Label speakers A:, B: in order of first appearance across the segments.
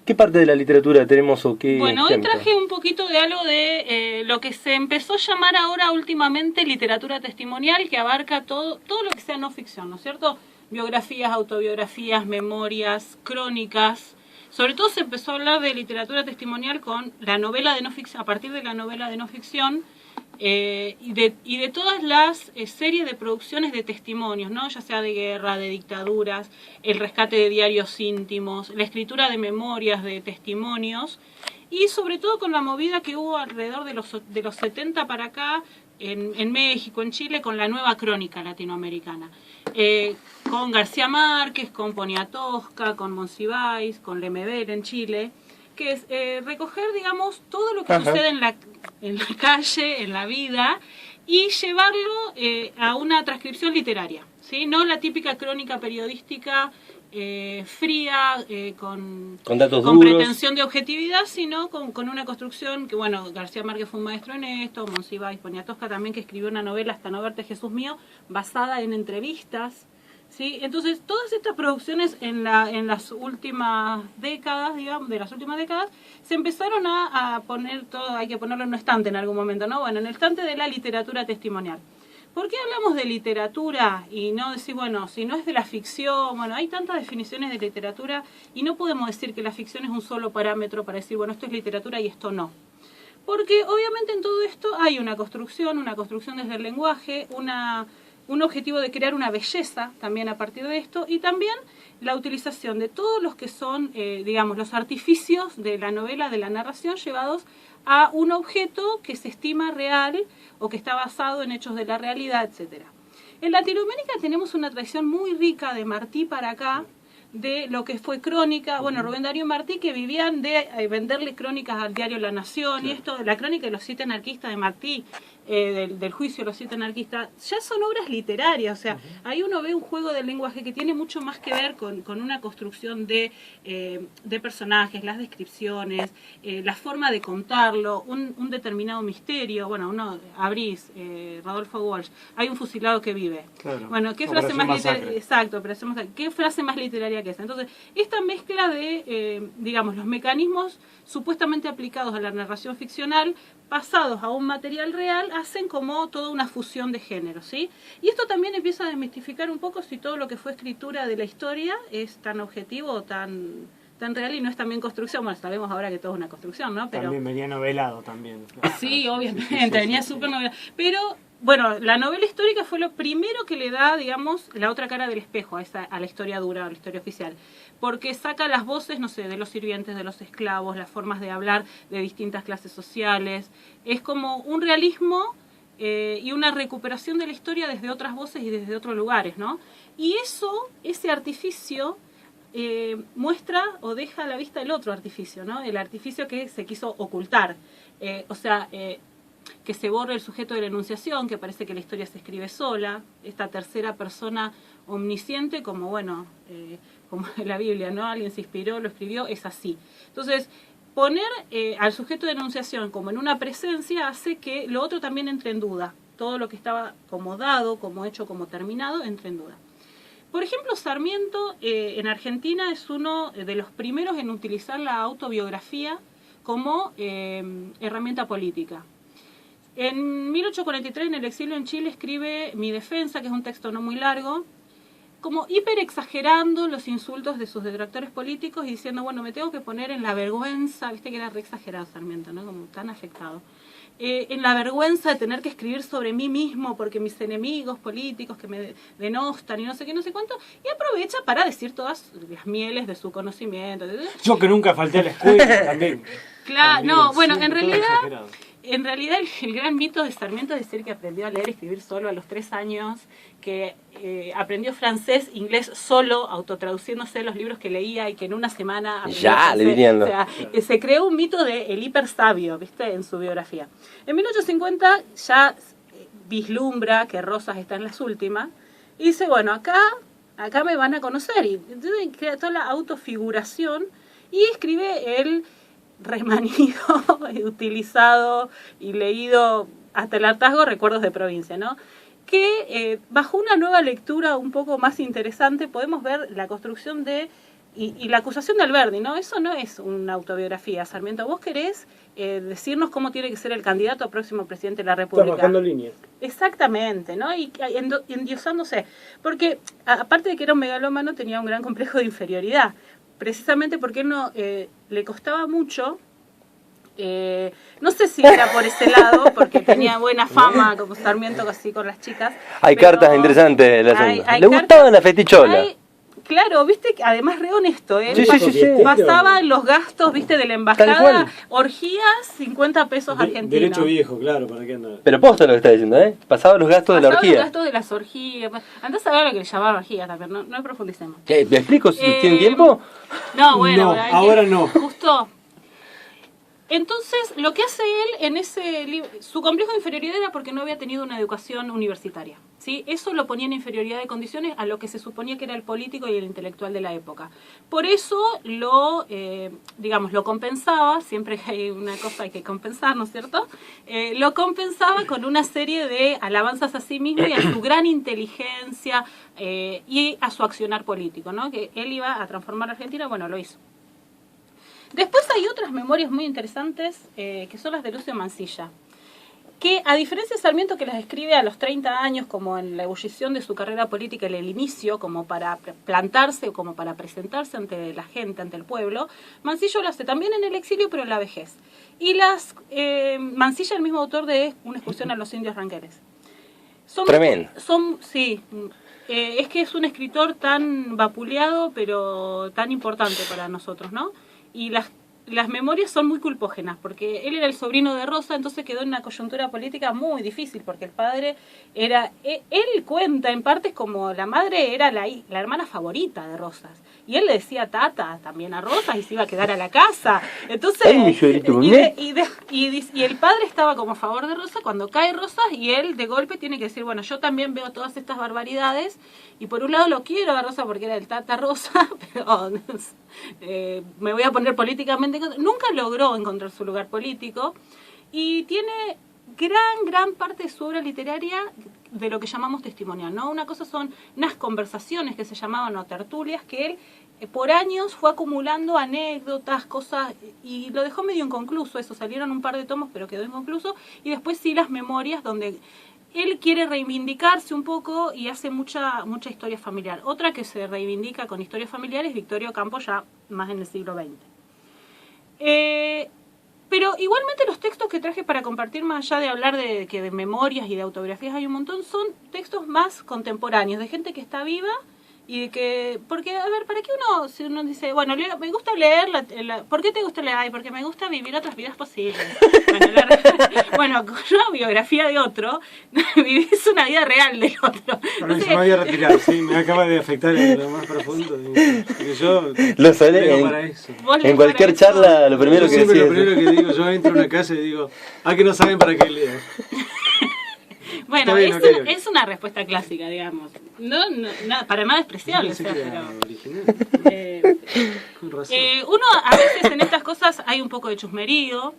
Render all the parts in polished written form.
A: ¿Qué parte de la literatura tenemos o qué
B: Bueno, hoy
A: ejemplo?
B: traje un poquito de algo de lo que se empezó a llamar ahora últimamente literatura testimonial, que abarca todo lo que sea no ficción, ¿no es cierto? Biografías, autobiografías, memorias, crónicas. Sobre todo se empezó a hablar de literatura testimonial con la novela de no ficción, a partir de la novela de no ficción, y de todas las series de producciones de testimonios, ¿no? Ya sea de guerra, de dictaduras, el rescate de diarios íntimos, la escritura de memorias, de testimonios, y sobre todo con la movida que hubo alrededor de los 70 para acá, en México, en Chile, con la nueva crónica latinoamericana. Con García Márquez, con Poniatowska, con Monsiváis, con Lemebel en Chile, que es recoger, digamos, todo lo que sucede en la calle, en la vida, y llevarlo a una transcripción literaria, ¿sí? No la típica crónica periodística fría, con
A: datos duros,
B: pretensión de objetividad, sino con una construcción que, bueno, García Márquez fue un maestro en esto, Monsiváis, Poniatowska también, que escribió una novela, Hasta no verte Jesús mío, basada en entrevistas, ¿sí? Entonces, todas estas producciones en las últimas décadas, digamos, se empezaron a poner todo, hay que ponerlo en un estante en algún momento, ¿no? Bueno, en el estante de la literatura testimonial. ¿Por qué hablamos de literatura y no decir, bueno, si no es de la ficción? Bueno, hay tantas definiciones de literatura y no podemos decir que la ficción es un solo parámetro para decir, bueno, esto es literatura y esto no. Porque obviamente en todo esto hay una construcción desde el lenguaje, un objetivo de crear una belleza también a partir de esto, y también la utilización de todos los que son, digamos, los artificios de la novela, de la narración, llevados a un objeto que se estima real o que está basado en hechos de la realidad, etc. En Latinoamérica tenemos una tradición muy rica de Martí para acá, de lo que fue crónica, bueno, Rubén Darío y Martí, que vivían de venderle crónicas al diario La Nación, claro. Y esto, la crónica de los 7 anarquistas de Martí, del juicio de los 7 anarquistas, ya son obras literarias, o sea, ahí uno ve un juego del lenguaje que tiene mucho más que ver con una construcción de personajes, las descripciones, la forma de contarlo, un determinado misterio. Bueno, uno abrís, Rodolfo Walsh, hay un fusilado que vive. Claro. Bueno, ¿qué frase más literaria? Exacto, ¿qué frase más literaria que esa? Entonces, esta mezcla de, digamos, los mecanismos supuestamente aplicados a la narración ficcional, pasados a un material real, hacen como toda una fusión de géneros, ¿sí? Y esto también empieza a desmistificar un poco si todo lo que fue escritura de la historia es tan objetivo o tan real y no es también construcción. Bueno, sabemos ahora que todo es una construcción, ¿no? Pero
C: también venía novelado también.
B: Sí, obviamente, venía súper novelado. Pero, bueno, la novela histórica fue lo primero que le da, digamos, la otra cara del espejo a la historia dura, a la historia oficial. Porque saca las voces, no sé, de los sirvientes, de los esclavos, las formas de hablar de distintas clases sociales. Es como un realismo y una recuperación de la historia desde otras voces y desde otros lugares, ¿no? Y ese artificio muestra o deja a la vista el otro artificio, ¿no? El artificio que se quiso ocultar. Que se borre el sujeto de la enunciación, que parece que la historia se escribe sola, esta tercera persona omnisciente, como bueno, como en la Biblia, ¿no? Alguien se inspiró, lo escribió, es así. Entonces, poner al sujeto de enunciación como en una presencia hace que lo otro también entre en duda. Todo lo que estaba como dado, como hecho, como terminado, entre en duda. Por ejemplo, Sarmiento en Argentina es uno de los primeros en utilizar la autobiografía como herramienta política. En 1843, en el exilio en Chile, escribe Mi defensa, que es un texto no muy largo, como hiper exagerando los insultos de sus detractores políticos y diciendo, bueno, me tengo que poner en la vergüenza, viste que era re exagerado Sarmiento, ¿no? Como tan afectado. En la vergüenza de tener que escribir sobre mí mismo porque mis enemigos políticos que me denostan y no sé qué, no sé cuánto, y aprovecha para decir todas las mieles de su conocimiento.
C: Yo que nunca falté a la escuela también.
B: Claro,
C: también,
B: no, bueno, en
C: realidad
B: el gran mito de Sarmiento es decir que aprendió a leer y escribir solo a los 3 años, que aprendió francés, inglés solo, autotraduciéndose los libros que leía y que en una semana aprendió francés.
A: Leyendo.
B: O sea, se creó un mito de el hiper sabio, ¿viste? En su biografía. En 1850 ya vislumbra que Rosas está en las últimas y dice, bueno, acá me van a conocer. Y entonces crea toda la autofiguración y escribe el remanido, utilizado y leído hasta el hartazgo Recuerdos de provincia, ¿no? Que bajo una nueva lectura un poco más interesante podemos ver la construcción de y la acusación de Alberdi, ¿no? Eso no es una autobiografía, Sarmiento. Vos querés decirnos cómo tiene que ser el candidato a próximo presidente de la República.
C: Estás bajando línea.
B: Exactamente, ¿no? Y endiosándose. Porque, aparte de que era un megalómano, tenía un gran complejo de inferioridad. Precisamente porque él no, le costaba mucho... no sé si era por ese lado, porque tenía buena fama como Sarmiento así con las chicas.
A: Hay
B: pero
A: cartas interesantes.
B: hay
A: Le gustaba la fetichola.
B: Claro, viste, además re honesto, ¿eh?
A: Sí.
B: Basaba en los gastos, viste, de la
A: Tal
B: embajada,
A: cual.
B: orgías, 50 pesos argentinos.
C: Derecho viejo, claro, ¿para qué andar?
A: Pero posta lo que está diciendo, ¿eh? Pasaba los gastos de la
B: Basaba
A: orgía.
B: los gastos de las orgías. Andás a ver lo que le llamaban orgías también, no profundicemos.
A: ¿Me explico si tienen tiempo?
B: No, bueno,
C: No, ahora no.
B: Justo. Entonces, lo que hace él en ese libro, su complejo de inferioridad era porque no había tenido una educación universitaria, ¿sí? Eso lo ponía en inferioridad de condiciones a lo que se suponía que era el político y el intelectual de la época. Por eso lo compensaba, siempre que hay una cosa hay que compensar, ¿no es cierto? Lo compensaba con una serie de alabanzas a sí mismo y a su gran inteligencia y a su accionar político, ¿no? Que él iba a transformar a Argentina, bueno, lo hizo. Después hay otras memorias muy interesantes, que son las de Lucio Mansilla, que a diferencia de Sarmiento, que las escribe a los 30 años, como en la ebullición de su carrera política, en el inicio, como para plantarse o como para presentarse ante la gente, ante el pueblo, Mansilla lo hace también en el exilio, pero en la vejez. Y Mansilla, el mismo autor de Una excursión a los indios ranqueles.
A: Tremendo.
B: Sí. Es que es un escritor tan vapuleado, pero tan importante para nosotros, ¿no? Y las memorias son muy culpógenas, porque él era el sobrino de Rosa, entonces quedó en una coyuntura política muy difícil, porque el padre era... Él cuenta en partes como la madre era la hermana favorita de Rosas, y él le decía tata también a Rosas y se iba a quedar a la casa. Entonces, y el padre estaba como a favor de Rosa cuando cae Rosas, y él de golpe tiene que decir, bueno, yo también veo todas estas barbaridades, y por un lado lo quiero a Rosa porque era el tata Rosa, pero me voy a poner políticamente... Nunca logró encontrar su lugar político, y tiene gran parte de su obra literaria de lo que llamamos testimonial, ¿no? Una cosa son unas conversaciones que se llamaban o tertulias, que él por años fue acumulando anécdotas, cosas, y lo dejó medio inconcluso. Eso, salieron un par de tomos, pero quedó inconcluso. Y después sí las memorias, donde él quiere reivindicarse un poco y hace mucha historia familiar. Otra que se reivindica con historia familiar es Victorio Campo, ya más en el siglo XX. Pero igualmente los textos que traje para compartir, más allá de hablar de memorias y de autobiografías hay un montón, son textos más contemporáneos, de gente que está viva y de que... Porque, a ver, ¿para qué si uno dice, bueno, me gusta leer, ¿por qué te gusta leer? Ay, porque me gusta vivir otras vidas posibles. Bueno, con una biografía de otro, vivís una vida real del otro.
C: Entonces, me voy a retirar, sí, me acaba de afectar en lo más profundo. Porque yo
A: lo sabés,
C: para eso.
A: En cualquier charla, lo primero que
C: siempre
A: decís.
C: Lo primero que digo, yo entro a una casa y digo, que no saben para qué leo.
B: Bueno,
C: bien,
B: es una respuesta clásica, digamos. No, para nada despreciable.
C: No sé
B: pero,
C: con razón.
B: Uno a veces en estas cosas hay un poco de chusmerío,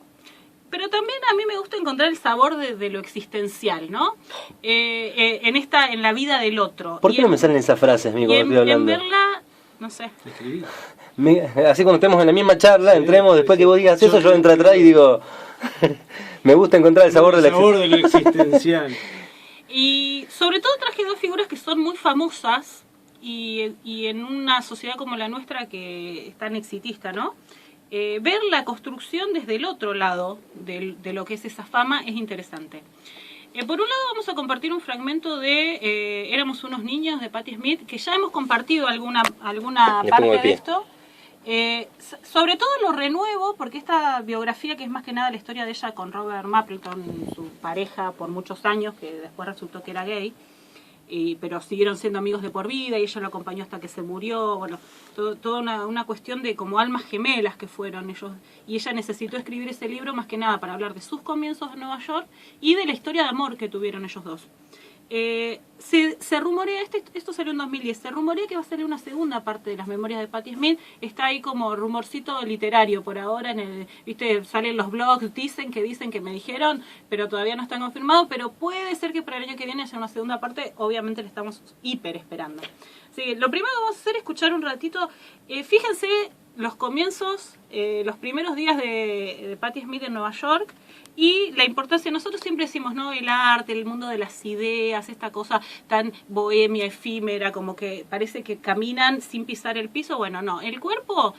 B: pero también a mí me gusta encontrar el sabor de lo existencial, ¿no? En la vida del otro.
A: ¿Por qué no me salen esas frases, amigo, cuando estoy hablando?
B: En verla, no sé.
C: Escribí.
A: Así cuando estemos en la misma charla, sí, entremos, después que vos digas eso, yo entro atrás y digo... Me gusta encontrar el sabor de
C: lo existencial.
B: Y sobre todo traje dos figuras que son muy famosas y en una sociedad como la nuestra que es tan exitista, ¿no? Ver la construcción desde el otro lado de lo que es esa fama es interesante. Por un lado vamos a compartir un fragmento de Éramos unos niños, de Patti Smith, que ya hemos compartido alguna parte de esto. Sobre todo lo renuevo porque esta biografía, que es más que nada la historia de ella con Robert Mapleton, su pareja por muchos años, que después resultó que era gay, pero siguieron siendo amigos de por vida y ella lo acompañó hasta que se murió. Bueno, toda una cuestión de como almas gemelas que fueron ellos, y ella necesitó escribir ese libro más que nada para hablar de sus comienzos en Nueva York y de la historia de amor que tuvieron ellos dos. Se rumorea, esto salió en 2010, se rumorea que va a salir una segunda parte de las memorias de Patti Smith. Está ahí como rumorcito literario por ahora, viste, salen los blogs, dicen que me dijeron, pero todavía no están confirmados, pero puede ser que para el año que viene haya una segunda parte. Obviamente le estamos hiper esperando. Así, lo primero que vamos a hacer es escuchar un ratito, fíjense los comienzos, los primeros días de Patti Smith en Nueva York. Y la importancia, nosotros siempre decimos, ¿no? El arte, el mundo de las ideas, esta cosa tan bohemia, efímera, como que parece que caminan sin pisar el piso. Bueno, no, el cuerpo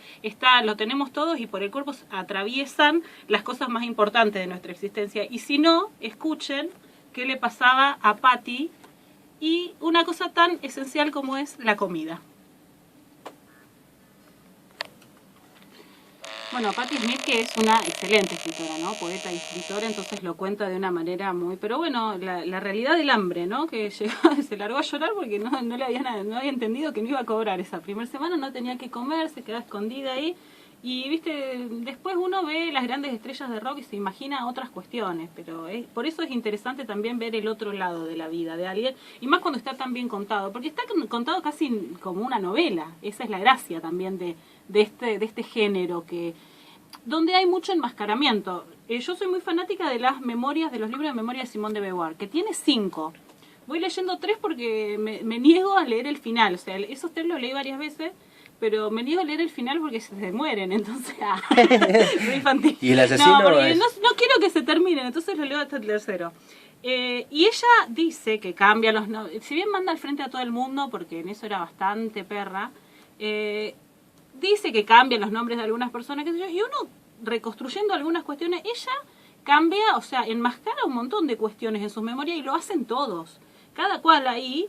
B: lo tenemos todos y por el cuerpo atraviesan las cosas más importantes de nuestra existencia. Y si no, escuchen qué le pasaba a Patti y una cosa tan esencial como es la comida. Bueno, Patti Smith, que es una excelente escritora, ¿no? Poeta y escritora, entonces lo cuenta de una manera muy... Pero bueno, la realidad del hambre, ¿no? Que llegó, se largó a llorar porque no había entendido que no iba a cobrar esa primera semana, no tenía que comer, se quedaba escondida ahí. Y, viste, después uno ve las grandes estrellas de rock y se imagina otras cuestiones, pero por eso es interesante también ver el otro lado de la vida de alguien, y más cuando está tan bien contado, porque está contado casi como una novela. Esa es la gracia también de este género, donde hay mucho enmascaramiento. Yo soy muy fanática de las memorias, de los libros de memoria de Simone de Beauvoir, que tiene 5. Voy leyendo 3 porque me niego a leer el final. O sea, esos 3 los leí varias veces, pero me niego a leer el final porque se mueren, entonces... soy infantil.
A: Y el asesino
B: no quiero que se terminen, entonces lo leo hasta el tercero. Y ella dice que cambia los nombres. Si bien manda al frente a todo el mundo, porque en eso era bastante perra, dice que cambian los nombres de algunas personas, qué sé yo, y uno, reconstruyendo algunas cuestiones, ella cambia, o sea, enmascara un montón de cuestiones en sus memorias y lo hacen todos. Cada cual ahí,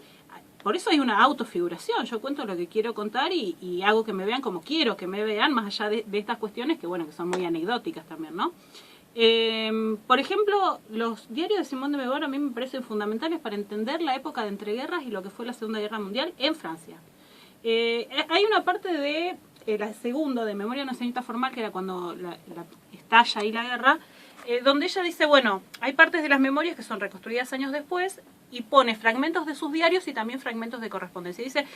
B: por eso hay una autofiguración. Yo cuento lo que quiero contar y hago que me vean como quiero que me vean, más allá de estas cuestiones que, bueno, que son muy anecdóticas también, ¿no? Por ejemplo, los diarios de Simone de Beauvoir a mí me parecen fundamentales para entender la época de entreguerras y lo que fue la Segunda Guerra Mundial en Francia. Hay una parte de la segunda, de Memoria de una señorita formal, que era cuando estalla ahí la guerra, donde ella dice, bueno, hay partes de las memorias que son reconstruidas años después, y pone fragmentos de sus diarios y también fragmentos de correspondencia. Y dice,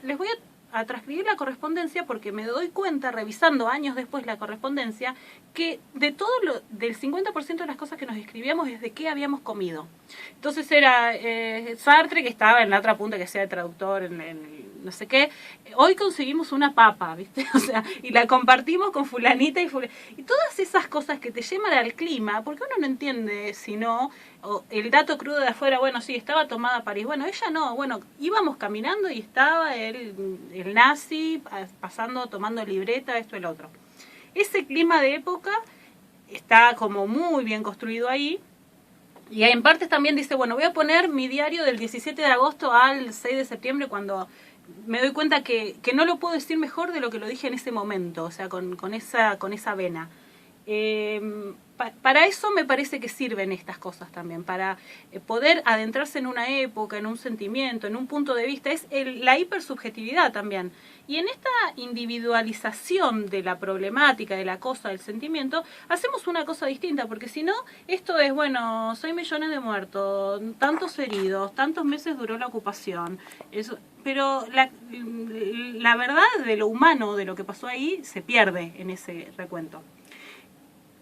B: les voy a transcribir la correspondencia porque me doy cuenta, revisando años después la correspondencia, que de del 50% de las cosas que nos escribíamos es de qué habíamos comido. Entonces era Sartre, que estaba en la otra punta, que sea el traductor, en no sé qué. Hoy conseguimos una papa, ¿viste? O sea, y la compartimos con fulanita y todas esas cosas que te llevan al clima, porque uno no entiende si no, o el dato crudo de afuera, bueno, sí, estaba tomada París. Bueno, ella no, bueno, íbamos caminando y estaba el nazi pasando, tomando libreta, esto, el otro. Ese clima de época está como muy bien construido ahí. Y en partes también dice, bueno, voy a poner mi diario del 17 de agosto al 6 de septiembre, cuando me doy cuenta que no lo puedo decir mejor de lo que lo dije en ese momento, o sea, con esa vena. Para eso me parece que sirven estas cosas también, para poder adentrarse en una época, en un sentimiento, en un punto de vista. Es la hipersubjetividad también. Y en esta individualización de la problemática, de la cosa, del sentimiento, hacemos una cosa distinta, porque si no, esto es, bueno, 6 millones de muertos, tantos heridos, tantos meses duró la ocupación. Pero la verdad de lo humano, de lo que pasó ahí, se pierde en ese recuento.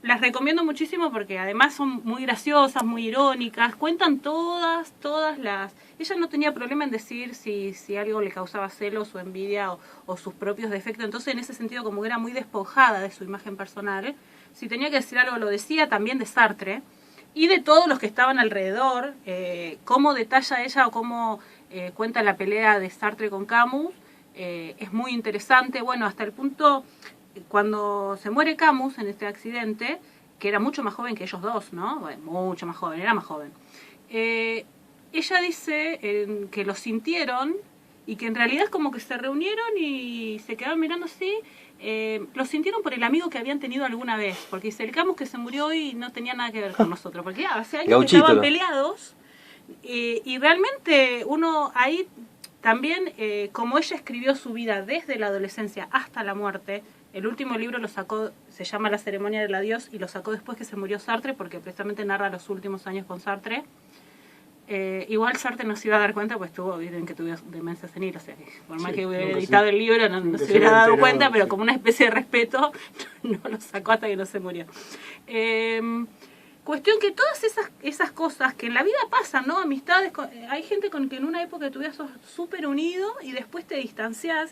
B: Las recomiendo muchísimo porque además son muy graciosas, muy irónicas, cuentan todas las... Ella no tenía problema en decir si algo le causaba celos o envidia o sus propios defectos, entonces en ese sentido como era muy despojada de su imagen personal, si tenía que decir algo lo decía, también de Sartre y de todos los que estaban alrededor, cómo detalla ella o cómo cuenta la pelea de Sartre con Camus, es muy interesante, bueno, hasta el punto... Cuando se muere Camus en este accidente, que era mucho más joven que ellos dos, ¿no? Bueno, mucho más joven, era más joven. Ella dice que lo sintieron y que en realidad es como que se reunieron y se quedaron mirando así. Lo sintieron por el amigo que habían tenido alguna vez, porque dice, el Camus que se murió hoy no tenía nada que ver con nosotros, porque hace años que estaban peleados y realmente uno ahí también, como ella escribió su vida desde la adolescencia hasta la muerte. El último libro lo sacó, se llama La ceremonia del adiós, y lo sacó después que se murió Sartre, porque precisamente narra los últimos años con Sartre. Igual Sartre no se iba a dar cuenta, pues vieron que tuvo demencia senil, o sea, por más
C: Sí,
B: que hubiera
C: nunca
B: editado
C: se-
B: el libro, no
C: nunca
B: se
C: se
B: hubiera
C: hubiera
B: dado
C: enterado,
B: cuenta, pero
C: sí.
B: como una especie de respeto, no lo sacó hasta que no se murió. Cuestión que todas esas cosas que en la vida pasan, ¿no? Amistades, hay gente con que en una época tú sos súper unido y después te distanciás.